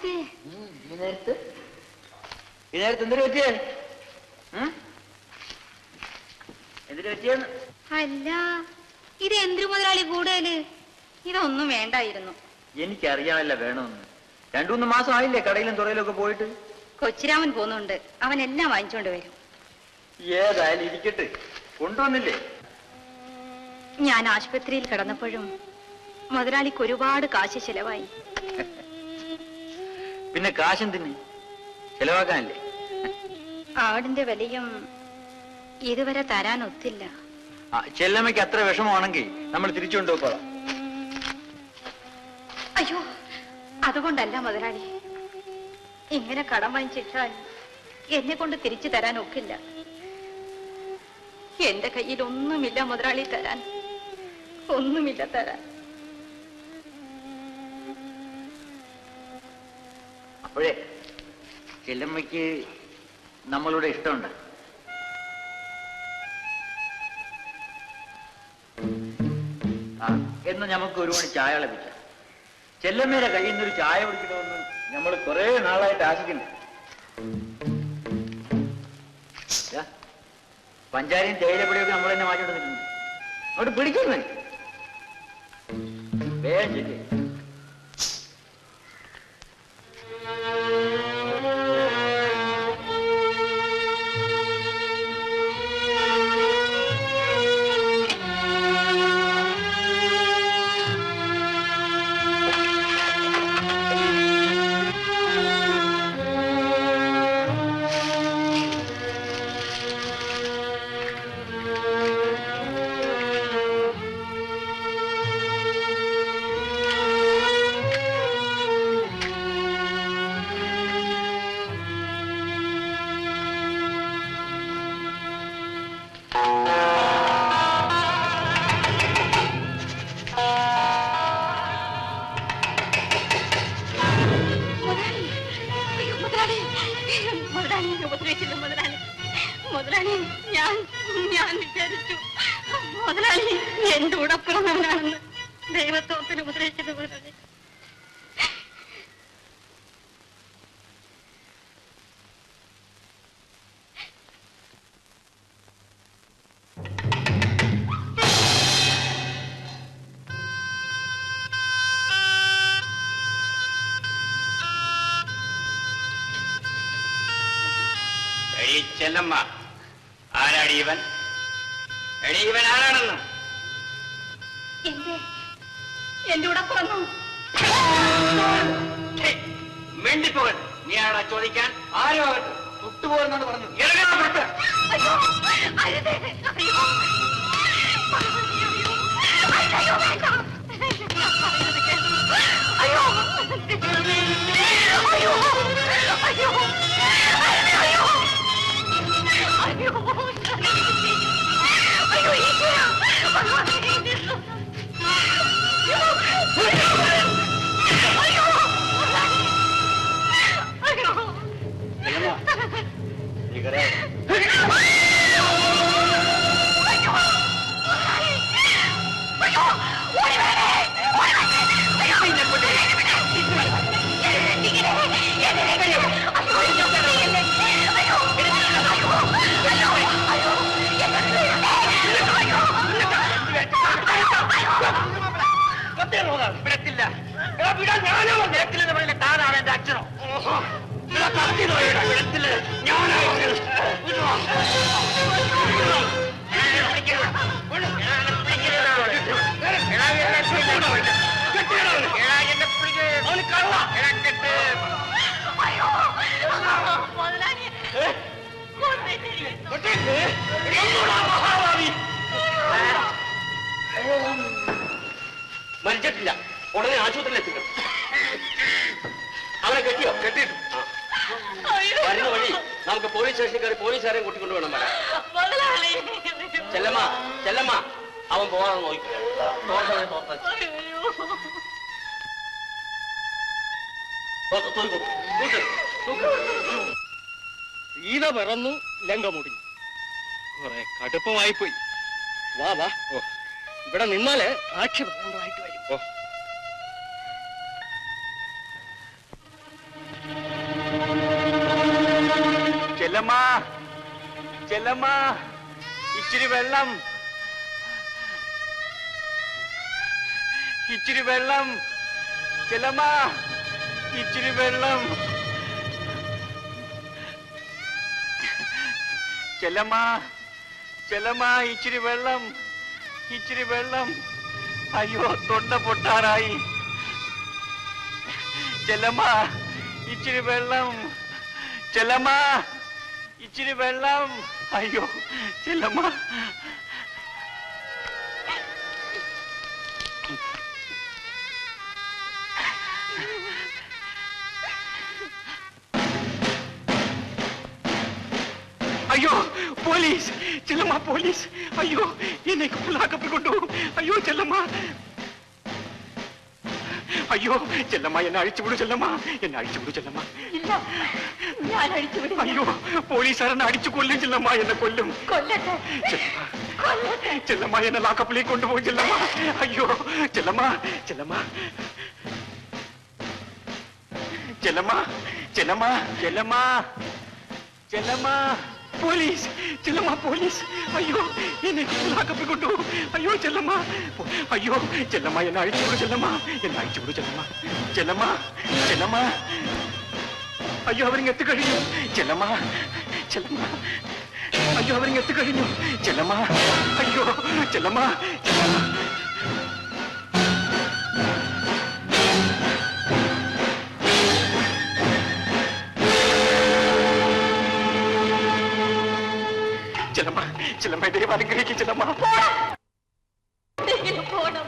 നമസ്തേ. ഈ നേരത്ത് എന്തൊരു പറ്റിയേ? എന്തിനു പറ്റിയെന്ന്? അല്ല, ഇത് എന്തിനു മുതലാളി കൂടുതല്? ഇതൊന്നും വേണ്ടായിരുന്നു. എനിക്കറിയാമല്ല വേണമെന്ന്. 2-3 മാസം ആയില്ലേ കടയിലും തുറയിലും ഒക്കെ പോയിട്ട്. കൊച്ചിരാമൻ പോന്നുണ്ട്, അവൻ എല്ലാം വാങ്ങിച്ചോണ്ട് വരും. ഏതായാലും ഇരിക്കട്ടെ, കൊണ്ടുവന്നില്ലേ? ഞാൻ ആശുപത്രിയിൽ കിടന്നപ്പോഴും മുതലാളിക്ക് ഒരുപാട് കാശ് ചെലവായി. പിന്നെ കാശെന്തിന്? ചെലവാക്കാനല്ലേ? ആടിന്റെ വിലയും ഇതുവരെ തരാൻ ഒത്തില്ല. ചെല്ലമ്മയ്ക്ക് അത്ര വിഷമമാണെങ്കിൽ നമ്മൾ തിരിച്ചു കൊണ്ടുപോകാം. അയ്യോ, അതുകൊണ്ടല്ല മുതലാളി. ഇങ്ങനെ കടം വാങ്ങിച്ചിട്ടാൽ എന്നെ കൊണ്ട് തിരിച്ചു തരാൻ ഒക്കില്ല. എന്റെ കയ്യിൽ ഒന്നുമില്ല മുതലാളി, തരാൻ ഒന്നുമില്ല തരാൻ. അപ്പോഴേ ചെല്ലമ്മയ്ക്ക് നമ്മളുടെ ഇഷ്ടമുണ്ട്. എന്ന് നമുക്ക് ഒരു മണി ചായ ലഭിക്കാം. ചെല്ലമ്മയുടെ കയ്യിൽ നിന്നൊരു ചായ കുടിക്കണമെന്ന് നമ്മൾ കുറെ നാളായിട്ട് ആശിക്കുന്നു. പഞ്ചാരിയും തേയിലപ്പൊടിയൊക്കെ നമ്മൾ തന്നെ മാറ്റി കൊടുത്തിട്ടുണ്ട്. അങ്ങോട്ട് പിടിക്കുന്നേ വേഗം ചെല്ലേ. ഞാൻ വിചാരിച്ചു മുതലാളി എന്റെ ഉടപ്പിറന്നവനാണെന്ന്. ദൈവത്തോപ്പിന് ഉപദേശിച്ചത് മുതലാളി. ചെല്ലമ്മ, ആരാടി ഇവൻ? ഇവൻ ആരാണെന്ന് എന്റെ ഉടപ്പിറന്നു. മിണ്ടിപ്പോകൻ. നീ ആരാ ചോദിക്കാൻ? ആരോ ആകട്ടെ, തൊട്ടുപോകുന്നാണ് പറഞ്ഞു. ഇറങ്ങാൻ പുറത്ത്. വിടത്തില്ല. ഞാനോ വിടത്തില്ലെന്ന് പറഞ്ഞില്ല. താനാണ് എന്റെ അച്ഛനോ? വിടത്തില്ല. ഞാനോ മരിച്ചിട്ടില്ല. ഉടനെ ആശുപത്രിയിൽ എത്തിക്കണം. അവനെ കെട്ടിയോ? കെട്ടിയിട്ടു. വരുന്ന വഴി നമുക്ക് പോലീസ് സ്റ്റേഷനിൽ കയറി പോലീസുകാരെയും കൂട്ടിക്കൊണ്ട് വേണം വരാൻ. ചെല്ലമ്മ, ചെല്ലമ്മ, അവൻ പോകാതെ നോക്കി. സീത പിറന്നു, ലങ്ക മുടിഞ്ഞു. കുറെ കടുപ്പമായി പോയി. വാ വാ, ഇവിടെ നിന്നാല് ആക്ഷേപമായിട്ട് വരും. ചെല്ലമ്മ ചെല്ലമ്മ ഇച്ചിരി വെള്ളം ഇച്ചിരി വെള്ളം ചെല്ലമ്മ ഇച്ചിരി വെള്ളം ചെല്ലമ്മ ചെല്ലമ്മ ഇച്ചിരി വെള്ളം ഇച്ചിരി വെള്ളം അയ്യോ തൊണ്ട പൊട്ടാറായി ചെല്ലമ്മ ഇച്ചിരി വെള്ളം ചെല്ലമ്മ ഇച്ചിരി വെള്ളം അയ്യോ ചെല്ലമ്മ അയ്യോ പോലീസ് ചെല്ലമ്മ പോലീസ് അയ്യോ എന്നെ കൊല്ലാക്കപ്പി കൊണ്ടുപോകും അയ്യോ ചെല്ലമ്മ അയ്യോ ചെല്ലമ്മ എന്നെ അഴിച്ചുവിടു ചെല്ലമ്മ എന്നെ അഴിച്ചുവിടു ചെല്ലമ്മ ഇല്ല ഞാൻ അഴിച്ചുവിടില്ല. അയ്യോ പോലീസുകാരനെ അടിച്ചു കൊല്ലും ചെല്ലമ്മ എന്നെ കൊല്ലും കൊല്ലട്ടെ കൊല്ലട്ടെ. ചെല്ലമ്മ എന്നെ ലാക്കപ്പിലേക്ക് കൊണ്ടുപോകും ചെല്ലമ്മ അയ്യോ ചെല്ലമ്മ ചെല്ലമ്മ ചെല്ലമ്മ ചെല്ലമ്മ ചെല്ലമ്മ ചെല്ലമ്മ പോലീസ് ചെല്ലമ്മ പോലീസ് അയ്യോ എന്നെ ലാക്കപ്പിൽ കൊണ്ടുപോകും അയ്യോ ചെല്ലമ്മ അയ്യോ ചെല്ലമ്മ എന്നെ അഴിച്ചുവിടു ചെല്ലമ്മ എന്നെ അഴിച്ചുവിടു ചെല്ലമ്മ ചെല്ലമ്മ ചെല്ലമ്മ അയ്യോ അവരിങ്ങ് എത്തിക്കഴിഞ്ഞു ചെല്ലമ്മ ചെല്ലമ്മ അയ്യോ അവരിങ്ങ് എത്തിക്കഴിഞ്ഞു ചെല്ലമ്മ അയ്യോ ചെല്ലമ്മ ചെല്ലമ്മ ചെല്ലമ്മ ചെല്ലമ്മ ദൈവം അനുഗ്രഹിക്കും ചെല്ലമ്മ പോണം.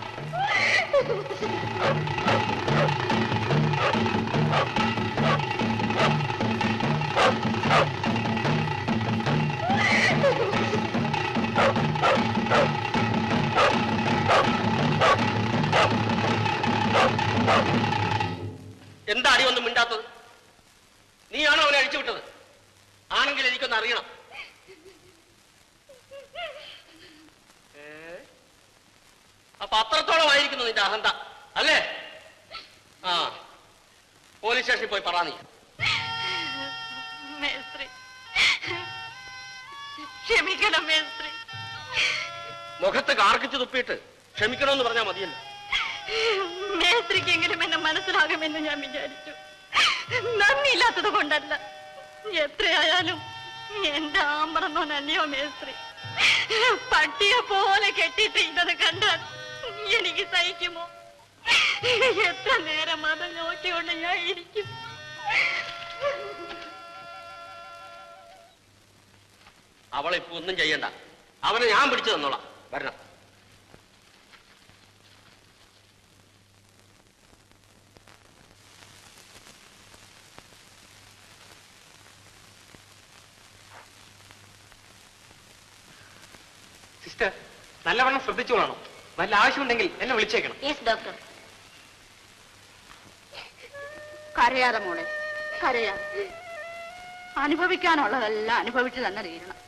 എന്താടി ഒന്നും മിണ്ടാത്തത്? നീയാണോ അവനെ അഴിച്ചുവിട്ടത്? ആണെങ്കിൽ എനിക്കൊന്ന് അറിയണം. അപ്പൊ അത്രത്തോളമായിരിക്കുന്നു നിന്റെ അഹന്ത അല്ലേ? ആ പോലീസ് സ്റ്റേഷനിൽ പോയി പറ നീ. മേസ്ത്രി ക്ഷമിക്കണം മേസ്ത്രി. മുഖത്ത് കാർക്കിച്ച് തുപ്പിയിട്ട് ക്ഷമിക്കണമെന്ന് പറഞ്ഞാൽ മതിയല്ലോ. മേസ്ത്രിക്കെങ്കിലും എന്നെ മനസ്സിലാകുമെന്ന് ഞാൻ വിചാരിച്ചു. നന്ദിയില്ലാത്തത് കൊണ്ടല്ല. എത്രയായാലും എന്റെ ആമ്പറന്നോനല്ലയോ മേസ്ത്രി. പട്ടിയെ പോലെ കെട്ടിയിട്ട് ഇന്നത് കണ്ടാൽ എനിക്ക് സഹിക്കുമോ? എത്ര നേരം അത് നോക്കിക്കൊണ്ട് ഞാൻ ഇരിക്കും. അവളെ ഇപ്പൊ ഒന്നും ചെയ്യണ്ട. അവനെ ഞാൻ പിടിച്ചു തന്നോളാം. വരണം. സിസ്റ്റർ നല്ലവണ്ണം ശ്രദ്ധിച്ചോളാണോ? വല്ല ആവശ്യമുണ്ടെങ്കിൽ എന്നെ വിളിച്ചേക്കണം. Yes doctor. കരയാതെ മോളെ കരയാതെ. അനുഭവിക്കാനുള്ളതെല്ലാം അനുഭവിച്ചു തന്നെ തീരണം.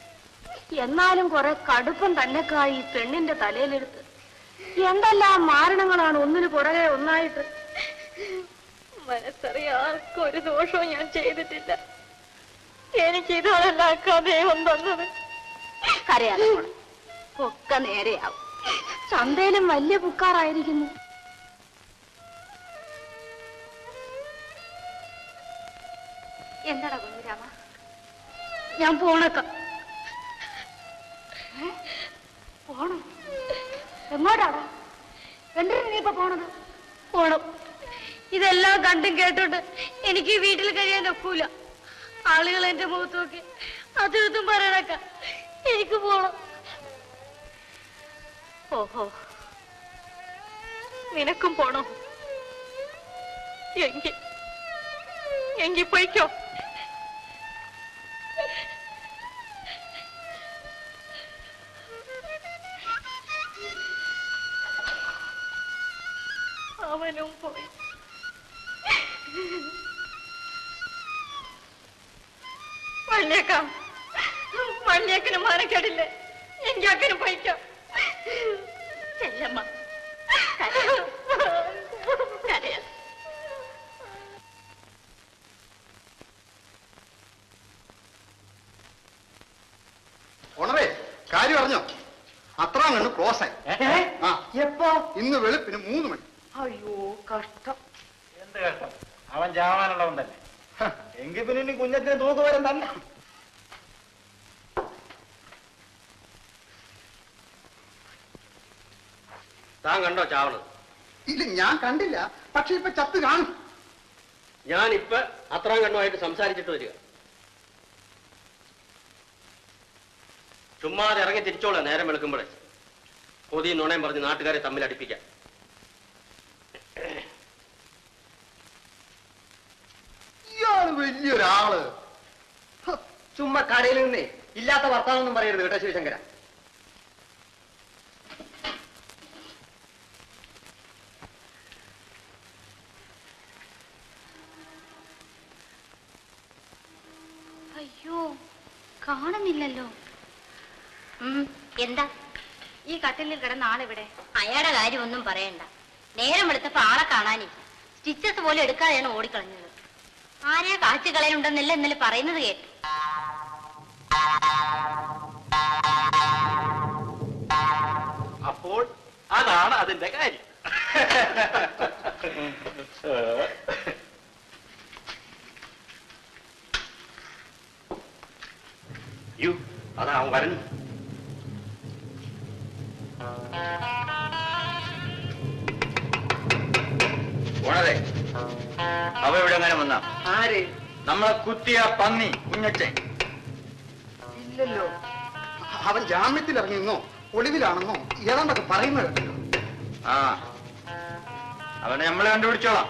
എന്നാലും കുറെ കടുപ്പം തന്നെക്കായി പെണ്ണിന്റെ തലയിലെടുത്ത് എന്തെല്ലാം മാരണങ്ങളാണ് ഒന്നിനു പുറകെ ഒന്നായിട്ട്. മനസ്സറിയാർക്കും ഒരു ദോഷവും ഞാൻ ചെയ്തിട്ടില്ല. എനിക്ക് ഇതാണല്ലാക്കാ ദൈവം തന്നത്. കരയാതെ മോളെ ഒക്കെ നേരെയാവും. ചന്തയിലും വലിയ പുക്കാറായിരിക്കുന്നു. എന്താടാ കുഞ്ഞിരാമ? ഞാൻ പോണക്ക. പോണം? എങ്ങോട്ടാടാ? എന്തിനാ നീ ഇപ്പൊ പോണത്? പോണം. ഇതെല്ലാം കണ്ടും കേട്ടോണ്ട് എനിക്ക് വീട്ടിൽ കഴിയാൻ ഒക്കൂല. ആളുകൾ എന്റെ മുഖത്ത് നോക്കി അതും പറയണക്ക. എനിക്ക് പോണം. ഓഹോ നിനക്കും പോണോ? എങ്കി പോയിക്കോ. അവനും പോയി. വള്ളിയേക്കന് മാനക്കേടില്ലേ? എങ്കി അക്കനും പോയിക്കോ. ചെല്ലമ്മ കരയാ. കാര്യം അറിഞ്ഞോ? അത്ര കണ്ട് ക്ലോസ് ആയി. ആ എപ്പോ? ഇന്ന് വെളുപ്പിന് 3 മണി. അയ്യോ കഷ്ടം. എന്ത് കേട്ടോ, അവൻ ചാവാനുള്ളവൻ തന്നെ. എങ്കിൽ പിന്നെ ഇനി കുഞ്ഞത്തിന് തൂക്കുവരം തന്നെ. താൻ കണ്ടോ ചാവണത്? ഇല്ല, ഞാൻ കണ്ടില്ല. പക്ഷെ ഇപ്പൊ ചത്ത് കാണും. ഞാനിപ്പോ അത്രാം കണ്ണുമായിട്ട് സംസാരിച്ചിട്ട് വരിക. ചുമ്മാതെ ഇറങ്ങി തിരിച്ചോളാം നേരം വെളുക്കുമ്പോഴേ. കൊതിയും നുണയും പറഞ്ഞ് നാട്ടുകാരെ തമ്മിൽ അടുപ്പിക്കാം. ഇയാള് വലിയൊരാള്. ചുമ്മാ കടയിൽ നിന്നേ ഇല്ലാത്ത വർത്താനൊന്നും പറയരുത് കേട്ടോ ശിവശങ്കര. അയ്യോ കാണുന്നില്ലല്ലോ. എന്താ ഈ കട്ടിലിൽ കിടന്ന ആളിവിടെ? അയാളുടെ കാര്യം ഒന്നും പറയണ്ട. നേരം വെളുത്തപ്പോ ആളെ കാണാനില്ല. സ്റ്റിച്ചസ് പോലും എടുക്കാതെയാണ് ഓടിക്കളഞ്ഞത്. ആരെയാ കാച്ചു കളയുണ്ടെന്നല്ല ഇന്നലെ പറയുന്നത് കേട്ടു. അപ്പോൾ അതാണ് അതിന്റെ കാര്യം. യു അതാ അവൻ വരണം. ഓണതെ, അവ ഇവിടെ എങ്ങനെ വന്ന? ആര്? നമ്മളെ കുത്തിയ പന്നി കുഞ്ഞച്ചൻ. ഇല്ലല്ലോ. അവൻ ജാമ്യത്തിൽ ഇറങ്ങിയെന്നോ ഒളിവിലാണെന്നോ ഏതാണ്ടൊക്കെ പറയുന്നത് കേട്ടല്ലോ. ആ, അവനെ നമ്മൾ കണ്ടുപിടിച്ചോളാം.